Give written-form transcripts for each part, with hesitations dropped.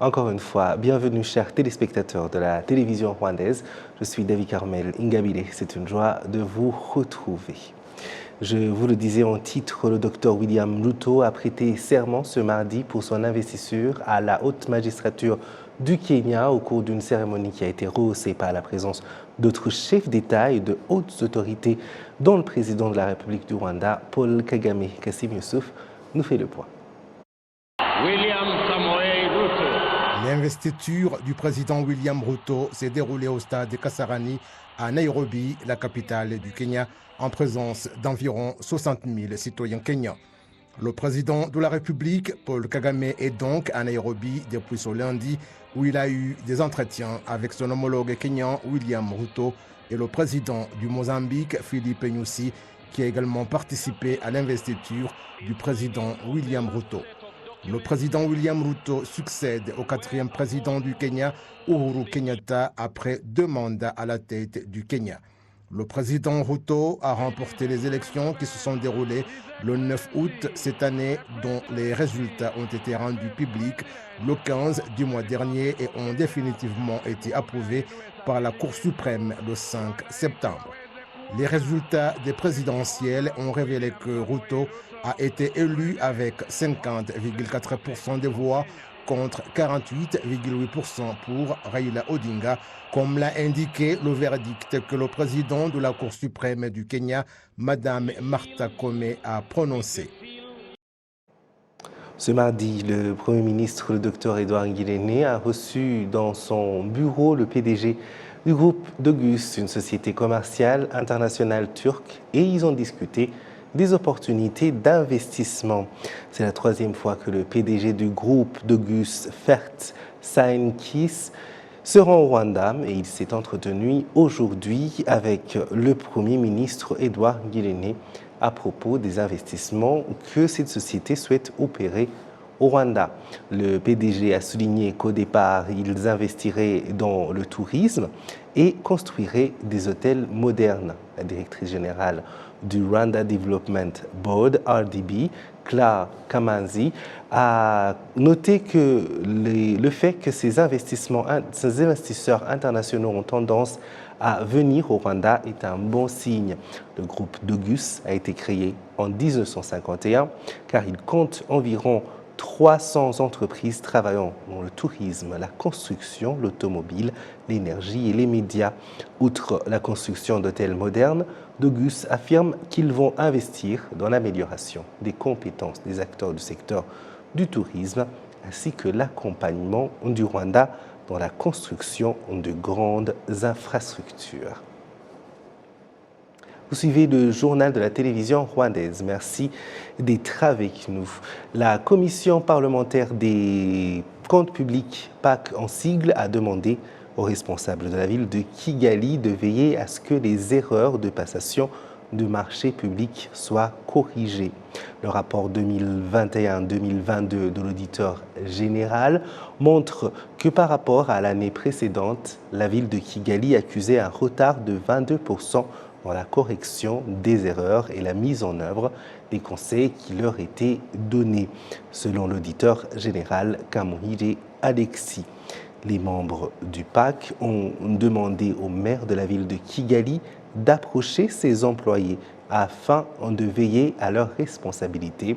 Encore une fois, bienvenue chers téléspectateurs de la télévision rwandaise. Je suis David Carmel Ingabire. C'est une joie de vous retrouver. Je vous le disais en titre, le docteur William Ruto a prêté serment ce mardi pour son investiture à la haute magistrature du Kenya au cours d'une cérémonie qui a été rehaussée par la présence d'autres chefs d'État et de hautes autorités, dont le président de la République du Rwanda, Paul Kagame. Kassim Youssouf nous fait le point. L'investiture du président William Ruto s'est déroulée au stade de Kasarani à Nairobi, la capitale du Kenya, en présence d'environ 60 000 citoyens kenyans. Le président de la République, Paul Kagame, est donc à Nairobi depuis ce lundi où il a eu des entretiens avec son homologue kenyan William Ruto et le président du Mozambique, Philippe Nyusi, qui a également participé à l'investiture du président William Ruto. Le président William Ruto succède au 4e président du Kenya, Uhuru Kenyatta, après 2 mandats à la tête du Kenya. Le président Ruto a remporté les élections qui se sont déroulées le 9 août cette année, dont les résultats ont été rendus publics le 15 du mois dernier et ont définitivement été approuvés par la Cour suprême le 5 septembre. Les résultats des présidentielles ont révélé que Ruto a été élu avec 50,4% des voix contre 48,8% pour Raila Odinga, comme l'a indiqué le verdict que le président de la Cour suprême du Kenya, Madame Martha Koome, a prononcé. Ce mardi, le Premier ministre, le Dr Edouard Ngirente, a reçu dans son bureau le PDG du groupe Dogus, une société commerciale internationale turque, et ils ont discuté des opportunités d'investissement. C'est la 3e fois que le PDG du groupe Dogus, Fert Sainkis, se rend au Rwanda et il s'est entretenu aujourd'hui avec le Premier ministre Edouard Ngirente à propos des investissements que cette société souhaite opérer au Rwanda. Le PDG a souligné qu'au départ, ils investiraient dans le tourisme et construiraient des hôtels modernes. La directrice générale du Rwanda Development Board, RDB, Claire Kamanzi, a noté que le fait que ces investisseurs internationaux ont tendance à venir au Rwanda est un bon signe. Le groupe Dogus a été créé en 1951 car il compte environ 300 entreprises travaillant dans le tourisme, la construction, l'automobile, l'énergie et les médias. Outre la construction d'hôtels modernes, Dogus affirme qu'ils vont investir dans l'amélioration des compétences des acteurs du secteur du tourisme ainsi que l'accompagnement du Rwanda dans la construction de grandes infrastructures. Vous suivez le journal de la télévision rwandaise. Merci d'être avec nous. La commission parlementaire des comptes publics, PAC en sigle, a demandé aux responsables de la ville de Kigali de veiller à ce que les erreurs de passation de marchés publics soient corrigées. Le rapport 2021-2022 de l'auditeur général montre que par rapport à l'année précédente, la ville de Kigali accusait un retard de 22% dans la correction des erreurs et la mise en œuvre des conseils qui leur étaient donnés, selon l'auditeur général Kamuhire Alexis. Les membres du PAC ont demandé au maire de la ville de Kigali d'approcher ses employés afin de veiller à leurs responsabilités.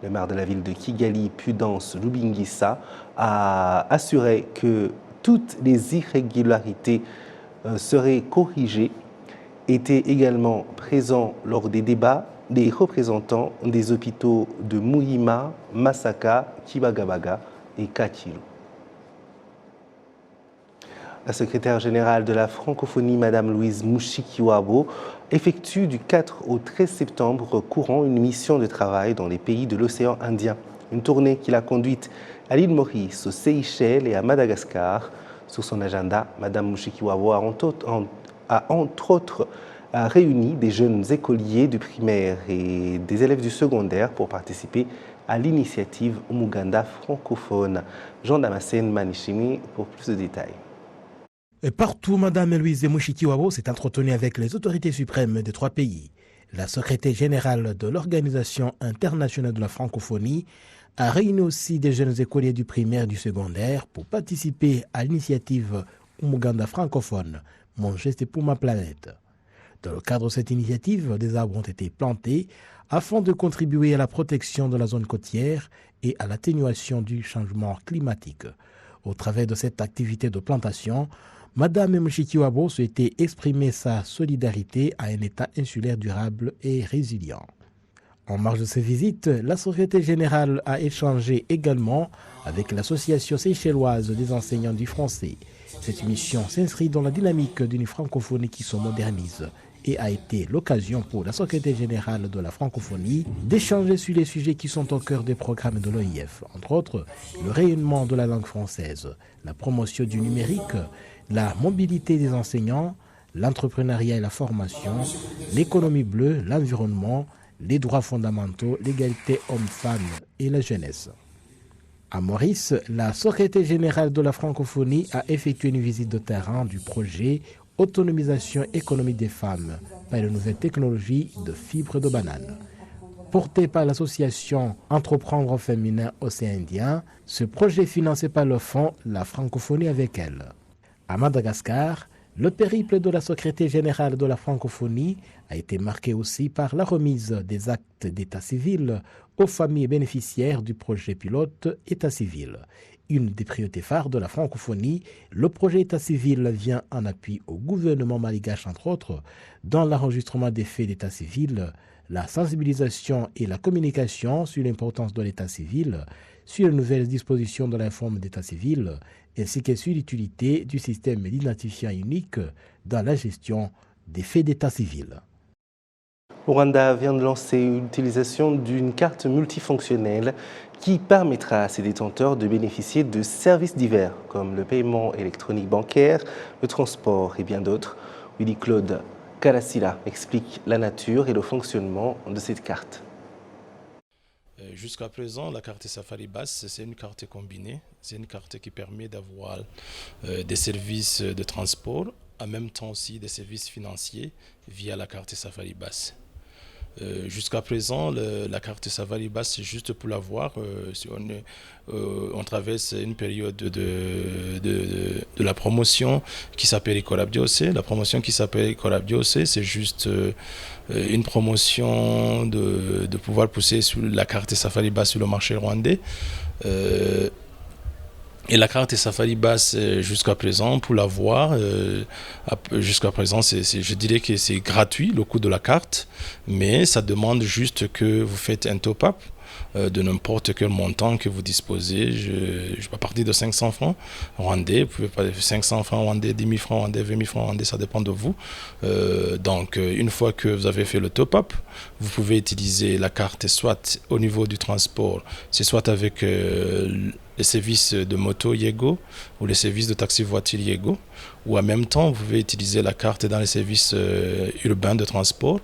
Le maire de la ville de Kigali, Pudence Lubingisa, a assuré que toutes les irrégularités seraient corrigées. Étaient également présents lors des débats des représentants des hôpitaux de Muhima, Masaka, Kibagabaga et Katilu. La secrétaire générale de la francophonie, Mme Louise Mushikiwabo, effectue du 4 au 13 septembre courant une mission de travail dans les pays de l'océan Indien. Une tournée qu'il a conduite à l'île Maurice, aux Seychelles et à Madagascar. Sur son agenda, Mme Mushikiwabo a entre autres réuni des jeunes écoliers du primaire et des élèves du secondaire pour participer à l'initiative Umuganda francophone. Jean Damascène Manichimi pour plus de détails. Et partout, Mme Louise Mushikiwabo s'est entretenue avec les autorités suprêmes des 3 pays. La secrétaire générale de l'Organisation internationale de la francophonie a réuni aussi des jeunes écoliers du primaire et du secondaire pour participer à l'initiative Umuganda francophone, Mon geste pour ma planète. Dans le cadre de cette initiative, des arbres ont été plantés afin de contribuer à la protection de la zone côtière et à l'atténuation du changement climatique. Au travers de cette activité de plantation, Madame Mushikiwabo souhaitait exprimer sa solidarité à un État insulaire durable et résilient. En marge de ces visites, la Secrétaire générale a échangé également avec l'Association seychelloise des enseignants du français. Cette mission s'inscrit dans la dynamique d'une francophonie qui se modernise et a été l'occasion pour la Secrétaire générale de la francophonie d'échanger sur les sujets qui sont au cœur des programmes de l'OIF, entre autres le rayonnement de la langue française, la promotion du numérique, la mobilité des enseignants, l'entrepreneuriat et la formation, l'économie bleue, l'environnement, les droits fondamentaux, l'égalité homme-femme et la jeunesse. À Maurice, la Secrétaire générale de la francophonie a effectué une visite de terrain du projet Autonomisation économique des femmes par de nouvelles technologies de fibres de banane. Porté par l'association Entreprendre féminin océan Indien, ce projet est financé par le fonds La francophonie avec elle. À Madagascar, le périple de la Secrétaire générale de la francophonie a été marqué aussi par la remise des actes d'état civil aux familles bénéficiaires du projet pilote État civil. Une des priorités phares de la francophonie, le projet État civil vient en appui au gouvernement malgache, entre autres, dans l'enregistrement des faits d'état civil, la sensibilisation et la communication sur l'importance de l'état civil, sur les nouvelles dispositions de la forme d'état civil, ainsi que sur l'utilité du système d'identifiant unique dans la gestion des faits d'état civil. Le Rwanda vient de lancer l'utilisation d'une carte multifonctionnelle qui permettra à ses détenteurs de bénéficier de services divers comme le paiement électronique bancaire, le transport et bien d'autres. Willy Claude Karasila explique la nature et le fonctionnement de cette carte. Jusqu'à présent, la carte Safari Basse, c'est une carte combinée. C'est une carte qui permet d'avoir des services de transport, en même temps aussi des services financiers via la carte Safari Basse. Jusqu'à présent, la carte Safari Basse, c'est juste pour l'avoir. On traverse une période de la promotion qui s'appelle Ikorabdiose. La promotion qui s'appelle Ikorabdiose, c'est juste une promotion de pouvoir pousser sur la carte Safari Basse sur le marché rwandais. Et la carte Safari Basse, jusqu'à présent, pour l'avoir, jusqu'à présent, je dirais que c'est gratuit, le coût de la carte, mais ça demande juste que vous faites un top-up de n'importe quel montant que vous disposez. À partir de 500 francs rwandais, vous pouvez pas 500 francs rwandais, 10 000 francs rwandais, 20 000 francs rwandais, ça dépend de vous. Donc, une fois que vous avez fait le top-up, vous pouvez utiliser la carte soit au niveau du transport, c'est soit avec les services de moto Yego ou les services de taxi-voiture Yego, ou en même temps, vous pouvez utiliser la carte dans les services urbains de transport,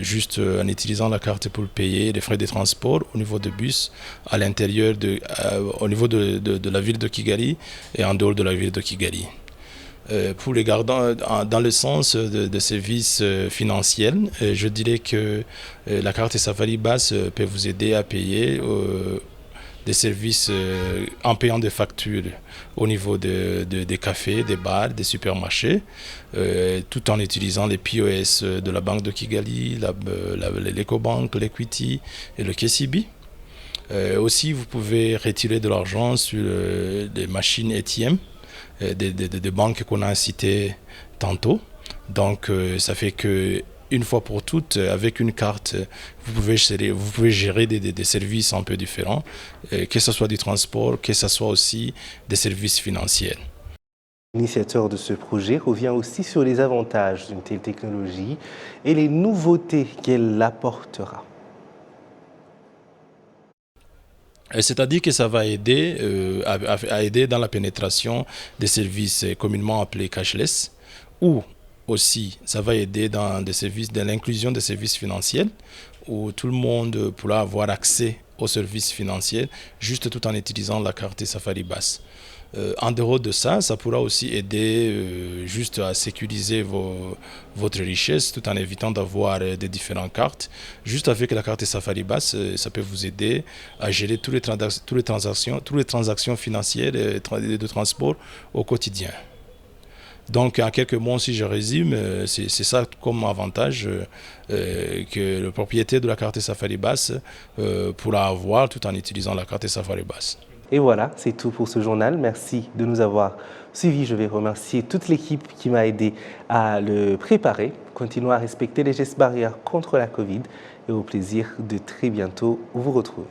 juste en utilisant la carte pour payer les frais de transport au niveau de bus, à l'intérieur, au niveau de la ville de Kigali et en dehors de la ville de Kigali. Pour les gardants dans le sens de services financiers, je dirais que la carte Safari Basse peut vous aider à payer des services en payant des factures au niveau des cafés, des bars, des supermarchés, tout en utilisant les POS de la Banque de Kigali, l'Ecobank, l'Equity et le KCB. Aussi, vous pouvez retirer de l'argent sur les machines ATM des banques qu'on a citées tantôt. Donc, ça fait que une fois pour toutes, avec une carte, vous pouvez gérer des services un peu différents, que ce soit du transport, que ce soit aussi des services financiers. L'initiateur de ce projet revient aussi sur les avantages d'une telle technologie et les nouveautés qu'elle apportera. C'est-à-dire que ça va aider à aider dans la pénétration des services communément appelés cashless, ou aussi, ça va aider dans l'inclusion des services financiers où tout le monde pourra avoir accès aux services financiers, juste tout en utilisant la carte Safari Basse. En dehors de ça, ça pourra aussi aider juste à sécuriser votre richesse tout en évitant d'avoir des différentes cartes. Juste avec la carte Safari Basse, ça peut vous aider à gérer toutes les transactions financières et de transport au quotidien. Donc, en quelques mots, si je résume, c'est ça comme avantage que le propriétaire de la carte Safari Basse pourra avoir tout en utilisant la carte Safari Basse. Et voilà, c'est tout pour ce journal. Merci de nous avoir suivis. Je vais remercier toute l'équipe qui m'a aidé à le préparer. Continuons à respecter les gestes barrières contre la Covid et au plaisir de très bientôt vous retrouver.